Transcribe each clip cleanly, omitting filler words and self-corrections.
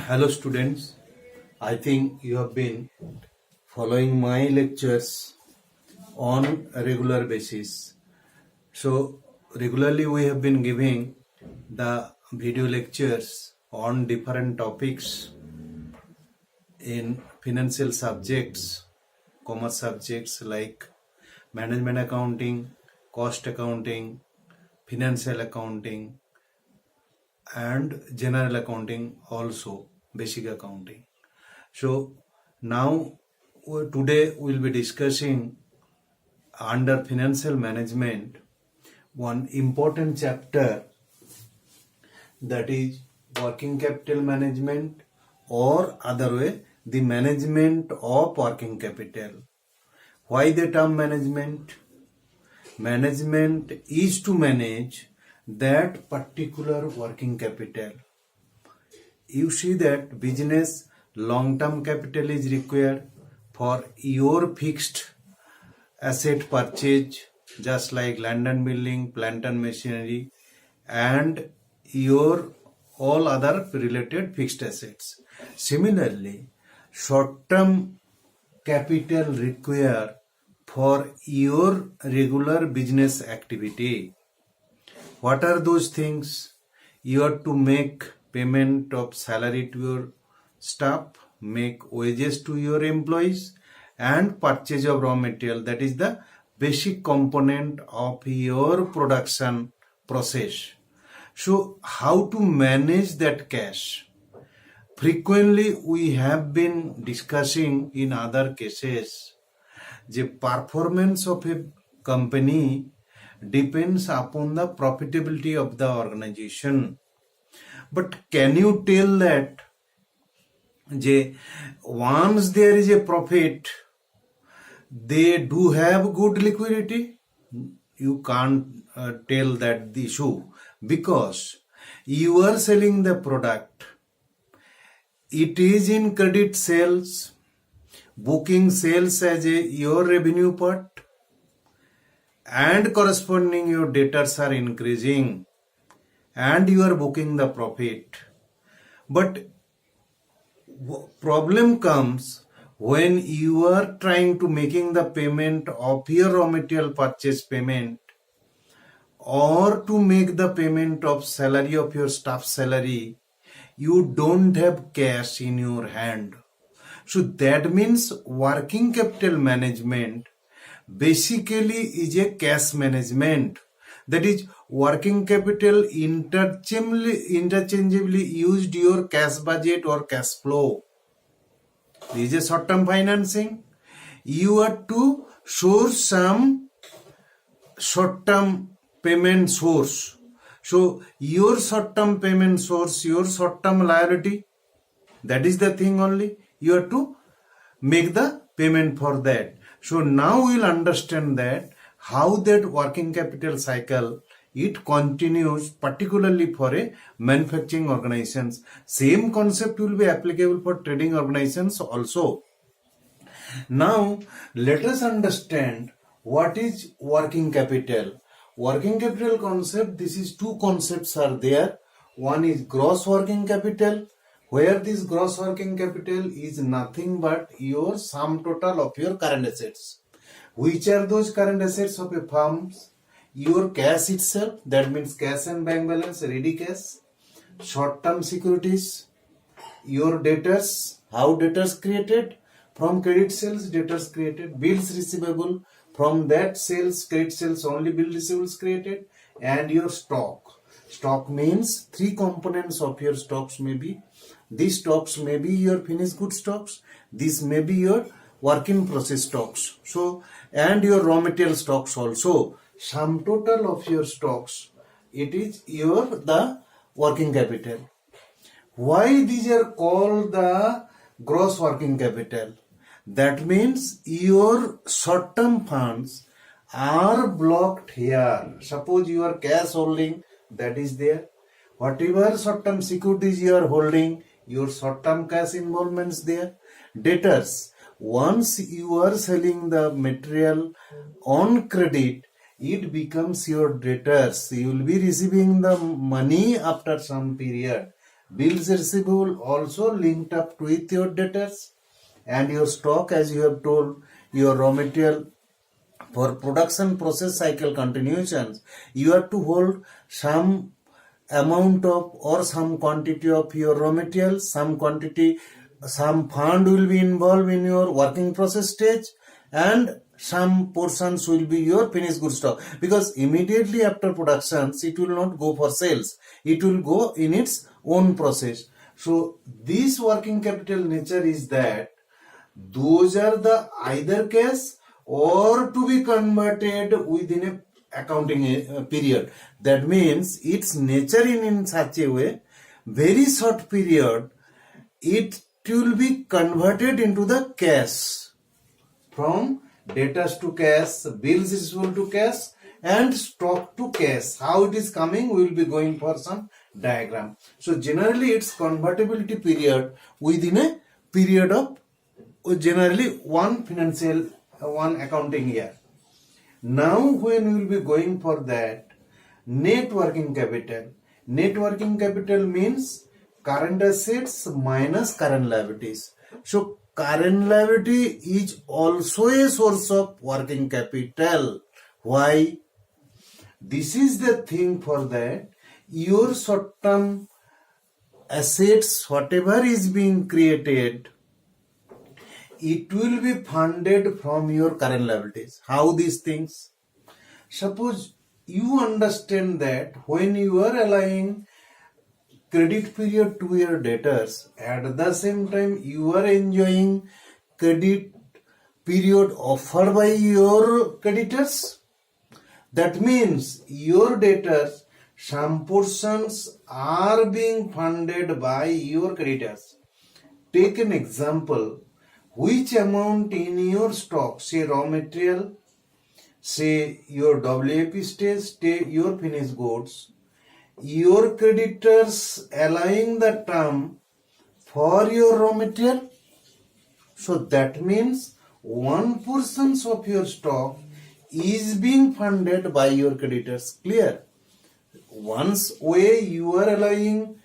Hello students, I think you have been following my lectures on a regular basis. So regularly we have been giving the video lectures on different topics in financial subjects, commerce subjects like management accounting, cost accounting, financial accounting, and general accounting, also basic accounting. So now today we'll be discussing under financial management one important chapter, that is working capital management, or other way the management of working capital. Why the term management? Management is to manage that particular working capital. You see that business long-term capital is required for your fixed asset purchase, just like land and building, plant and machinery, and your all other related fixed assets. Similarly, short-term capital required for your regular business activity. What are those things? You have to make payment of salary to your staff, make wages to your employees, and purchase of raw material. That is the basic component of your production process. So how to manage that cash? Frequently we have been discussing in other cases, the performance of a company depends upon the profitability of the organization. But can you tell that once there is a profit, they do have good liquidity? You can't tell that the issue, because you are selling the product. It is in credit sales, booking sales as your revenue part, and corresponding your debtors are increasing and you are booking the profit. But problem comes when you are trying to making the payment of your raw material purchase payment, or to make the payment of salary of your staff salary. You don't have cash in your hand. So that means working capital management basically is a cash management. That is, working capital interchangeably used your cash budget or cash flow. This is a short-term financing. You have to source some short-term payment source. So your short-term payment source, your short-term liability, that is the thing only. You have to make the payment for that. So now we'll understand that how that working capital cycle it continues, particularly for a manufacturing organizations. Same concept will be applicable for trading organizations also. Now let us understand what is working capital. Working capital concept, this is two concepts are there. One is gross working capital, where this gross working capital is nothing but your sum total of your current assets. Which are those current assets of a firm? Your cash itself, that means cash and bank balance, ready cash, short-term securities, your debtors, how debtors created, from credit sales debtors created, bills receivable, from that sales, credit sales only bill receivables created, and your stock. Stock means three components of your stocks may be. These stocks may be your finished good stocks, this may be your work in process stocks, so and your raw material stocks also. Sum total of your stocks, it is your the working capital. Why these are called the gross working capital? That means your short-term funds are blocked here. Suppose your cash holding that is there, whatever short-term securities you are holding, your short-term cash involvements there. Debtors, once you are selling the material on credit, it becomes your debtors. You will be receiving the money after some period. Bills receivable also linked up with your debtors, and your stock, as you have told, your raw material for production process cycle continuations, you have to hold some amount of or some quantity of your raw material, some quantity, some fund will be involved in your working process stage, and some portions will be your finished goods stock, because immediately after productions it will not go for sales, it will go in its own process. So this working capital nature is that those are the either case or to be converted within a accounting period. That means its nature in such a way, very short period, it will be converted into the cash, from debtors to cash, bills receivable to cash, and stock to cash. How it is coming, we will be going for some diagram. So generally its convertibility period within a period of generally one accounting year. Now when we will be going for that, net working capital. Net working capital means current assets minus current liabilities. So current liability is also a source of working capital. Why? This is the thing for that your short-term assets, whatever is being created, it will be funded from your current liabilities. How these things? Suppose you understand that when you are allowing credit period to your debtors, at the same time you are enjoying credit period offered by your creditors. That means your debtors, some portions are being funded by your creditors. Take an example. Which amount in your stock, say raw material, say your WAP stage, say your finished goods, your creditors allowing the term for your raw material? So that means one portion of your stock is being funded by your creditors. Clear? Once way you are allowing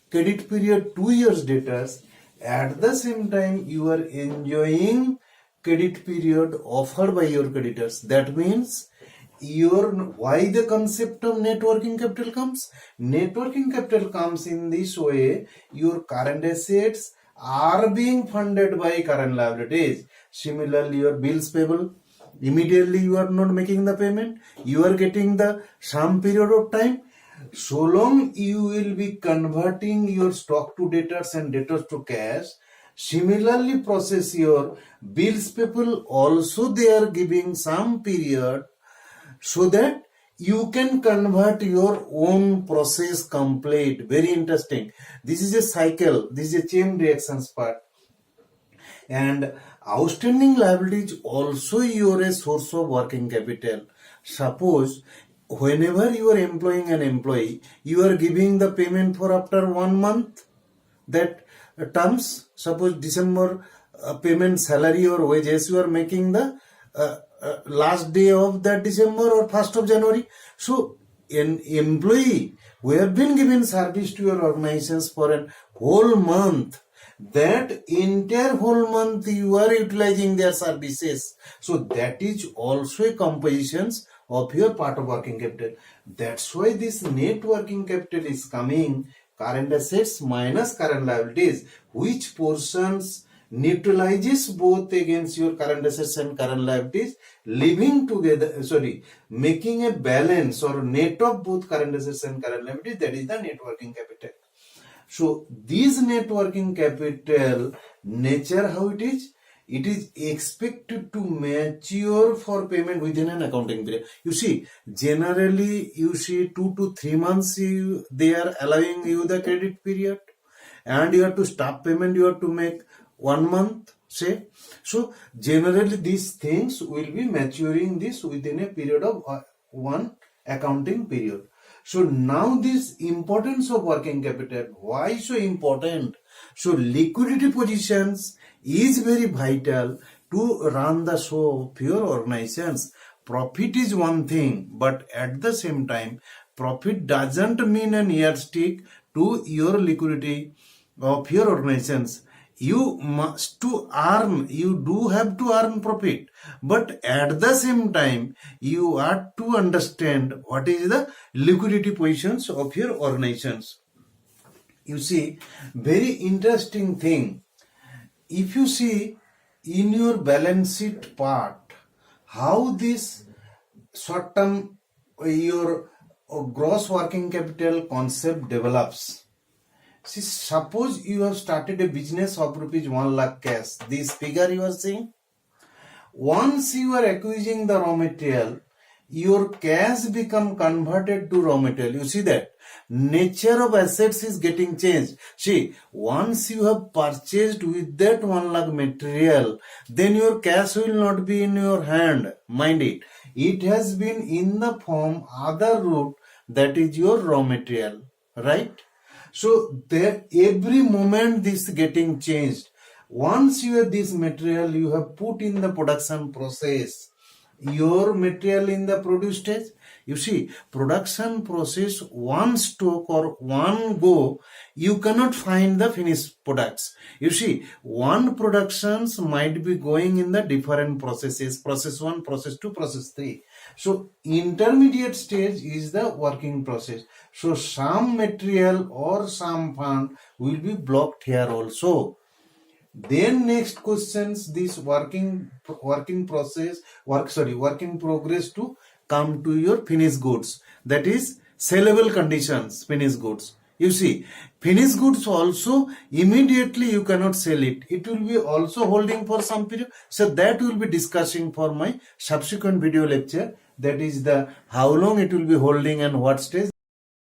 credit period 2 years debtors, at the same time you are enjoying credit period offered by your creditors. That means why the concept of net working capital comes? Net working capital comes in this way, your current assets are being funded by current liabilities. Similarly, your bills payable, immediately you are not making the payment, you are getting the some period of time. So long you will be converting your stock to debtors and debtors to cash. Similarly process your bills payable also, they are giving some period so that you can convert your own process complete. Very interesting. This is a cycle, this is a chain reactions part. And outstanding liabilities also your a source of working capital. Suppose whenever you are employing an employee, you are giving the payment for after 1 month, that terms, suppose December payment salary or wages, you are making the last day of that December or 1st of January. So an employee who have been given service to your organizations for a whole month, that entire whole month you are utilizing their services. So that is also a compositions of your part of working capital. That's why this net working capital is coming, current assets minus current liabilities, which portions neutralizes both against your current assets and current liabilities, living together, making a balance or net of both current assets and current liabilities. That is the net working capital. So this net working capital nature, how it is? It is expected to mature for payment within an accounting period. You see, generally you see 2 to 3 months they are allowing you the credit period, and you have to stop payment, you have to make 1 month, say. So generally these things will be maturing this within a period of one accounting period. So now this importance of working capital, why so important? So liquidity positions is very vital to run the show of your organizations. Profit is one thing, but at the same time, profit doesn't mean an yardstick to your liquidity of your organizations. You must to earn, you do have to earn profit, but at the same time you are to understand what is the liquidity positions of your organizations. You see, very interesting thing. If you see in your balance sheet part, how this short term your gross working capital concept develops. See, suppose you have started a business of rupees 1 lakh cash. This figure you are seeing. Once you are acquiring the raw material, your cash become converted to raw material. You see that nature of assets is getting changed. See, once you have purchased with that 1 lakh material, then your cash will not be in your hand. Mind it. It has been in the form other route, that is your raw material, right? So there every moment this getting changed. Once you have this material, you have put in the production process, your material in the produce stage. You see, production process one stroke or one go, you cannot find the finished products. You see, one productions might be going in the different processes, process 1, process 2, process 3. So intermediate stage is the working process. So some material or some fund will be blocked here also. Then next questions, this working progress to come to your finished goods, that is sellable conditions, finished goods. You see, finished goods also immediately you cannot sell it. It will be also holding for some period. So that will be discussing for my subsequent video lecture. That is the how long it will be holding and what stage.